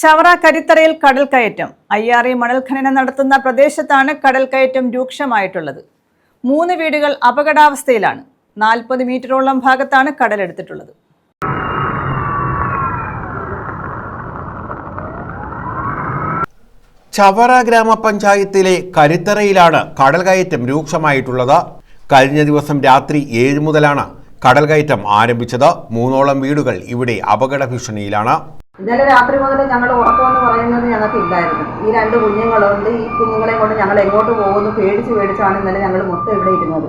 ചവറ കരിത്തറയിൽ കടൽക്കയറ്റം. അയ്യാറി മണൽ ഖനനം നടത്തുന്ന പ്രദേശത്താണ് കടൽക്കയറ്റം രൂക്ഷമായിട്ടുള്ളത്. 3 വീടുകൾ അപകടാവസ്ഥയിലാണ്. 40 മീറ്ററോളം ഭാഗത്താണ് കടലെടുത്തിട്ടുള്ളത്. ചവറ ഗ്രാമപഞ്ചായത്തിലെ കരിത്തറയിലാണ് കടൽക്കയറ്റം രൂക്ഷമായിട്ടുള്ളത്. കഴിഞ്ഞ ദിവസം രാത്രി 7 മുതലാണ് കടൽക്കയറ്റം ആരംഭിച്ചത്. 3ഓളം വീടുകൾ ഇവിടെ അപകട ഭീഷണിയിലാണ്. ഇന്നലെ രാത്രി മുതൽ ഞങ്ങൾ ഉറക്കമെന്ന് പറയുന്നത് ഞങ്ങൾക്ക് ഇല്ലായിരുന്നു. ഈ 2 കുഞ്ഞുങ്ങളുണ്ട്. ഈ കുഞ്ഞുങ്ങളെ കൊണ്ട് ഞങ്ങൾ എങ്ങോട്ട് പോകുന്നു പേടിച്ചാണ് ഇന്നലെ ഞങ്ങൾ മൊത്തം ഇവിടെ ഇരുന്നത്.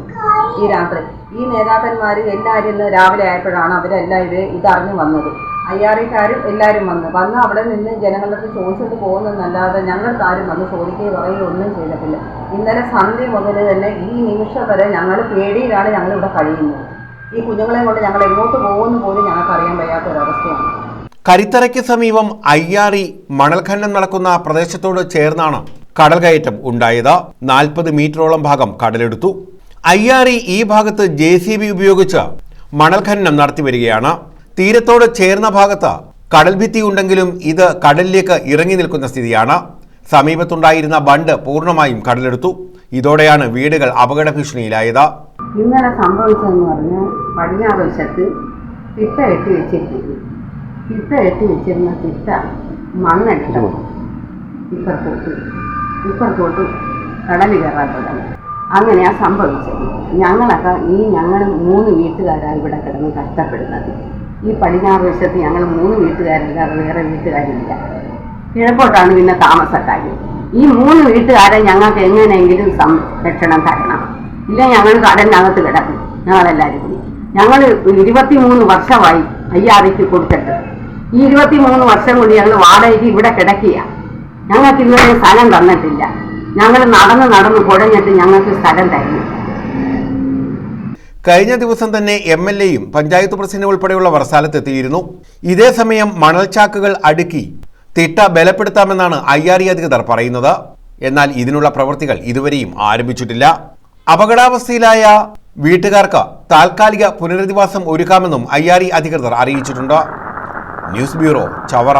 ഈ രാത്രി ഈ നേതാക്കന്മാർ എല്ലാവരും രാവിലെ ആയപ്പോഴാണ് അവരെല്ലാം ഇതറിഞ്ഞു വന്നത്. അയ്യാറിക്കാരും എല്ലാവരും വന്ന് അവിടെ നിന്ന് ജനങ്ങളുടെ ചോദിച്ചിട്ട് പോകുന്നതെന്നല്ലാതെ ഞങ്ങൾക്ക് ആരും വന്ന് ചോദിക്കുകയോ പറയുകയോ ഒന്നും ചെയ്തിട്ടില്ല. ഇന്നലെ സന്ധ്യ മുതൽ തന്നെ ഈ നിമിഷം വരെ ഞങ്ങൾ പേടിയിലാണ് ഞങ്ങളിവിടെ കഴിയുന്നത്. ഈ കുഞ്ഞുങ്ങളെ കൊണ്ട് ഞങ്ങൾ എങ്ങോട്ട് പോകുന്നു പോലും ഞങ്ങൾക്ക് അറിയാൻ വയ്യാത്തൊരവസ്ഥയാണ്. കരിത്തറയ്ക്ക് സമീപം അയ്യാറി മണൽ ഖനനം നടക്കുന്ന പ്രദേശത്തോട് ചേർന്നാണ് കടൽക്കയറ്റം ഉണ്ടായത്. 40 മീറ്ററോളം ഭാഗം കടലെടുത്തു. അയ്യാറി ഈ ഭാഗത്ത് JCB ഉപയോഗിച്ച് മണൽ ഖനനം നടത്തി വരികയാണ്. തീരത്തോട് ചേർന്ന ഭാഗത്ത് കടൽഭിത്തി ഉണ്ടെങ്കിലും ഇത് കടലിലേക്ക് ഇറങ്ങി നിൽക്കുന്ന സ്ഥിതിയാണ്. സമീപത്തുണ്ടായിരുന്ന ബണ്ട് പൂർണ്ണമായും കടലെടുത്തു. ഇതോടെയാണ് വീടുകൾ അപകട ഭീഷണിയിലായത്. ഇന്നലെ സംഭവിച്ചതെന്ന് പറഞ്ഞാൽ പടിഞ്ഞാറ് വശത്ത് തിട്ട കെട്ടി വെച്ചിരുന്ന തിട്ട മണ്ണെടുത്ത് ഇപ്പുറത്തോട്ട് കടൽ കയറാൻ തുടങ്ങി. അങ്ങനെയാണ് സംഭവിച്ചത്. ഞങ്ങൾ 3 വീട്ടുകാരാണ് ഇവിടെ കിടന്ന് കഷ്ടപ്പെടുന്നത്. ഈ പടിഞ്ഞാറ് വശത്ത് ഞങ്ങൾ 3 വീട്ടുകാരല്ലാതെ വേറെ വീട്ടുകാരില്ല. കിഴക്കോട്ടാണ് പിന്നെ താമസക്കാർ. ഈ 3 വീട്ടുകാരെ ഞങ്ങൾക്ക് എങ്ങനെയെങ്കിലും സംരക്ഷണം തരണം. ഇല്ല ഞങ്ങൾ കടലിനകത്ത് കിടക്കും. ഞങ്ങളെല്ലാവരും കൂടി ഞങ്ങൾ 23 വർഷമായി അയ്യാറിക്ക് കൊടുത്തിട്ട്. ഈ 23 വർഷം കൂടി ഞങ്ങൾ വാടകയ്ക്ക് ഇവിടെ കിടക്കുക. ഞങ്ങൾക്ക് ഇതുവരെ സ്ഥലം തന്നിട്ടില്ല. ഞങ്ങൾ നടന്ന് കുഴഞ്ഞിട്ട് ഞങ്ങൾക്ക് സ്ഥലം തരുന്നു. കഴിഞ്ഞ ദിവസം തന്നെ MLAയും പഞ്ചായത്ത് പ്രസിഡന്റ് ഉൾപ്പെടെയുള്ളവർ സ്ഥലത്തെത്തിയിരുന്നു. ഇതേസമയം മണൽച്ചാക്കുകൾ അടുക്കി തിട്ട ബലപ്പെടുത്താമെന്നാണ് അയ്യാറി അധികൃതർ പറയുന്നത്. എന്നാൽ ഇതിനുള്ള പ്രവൃത്തികൾ ഇതുവരെയും ആരംഭിച്ചിട്ടില്ല. അപകടാവസ്ഥയിലായ വീട്ടുകാർക്ക് താൽക്കാലിക പുനരധിവാസം ഒരുക്കാമെന്നും അയ്യാറി അധികൃതർ അറിയിച്ചിട്ടുണ്ട്. News bureau, Chavara.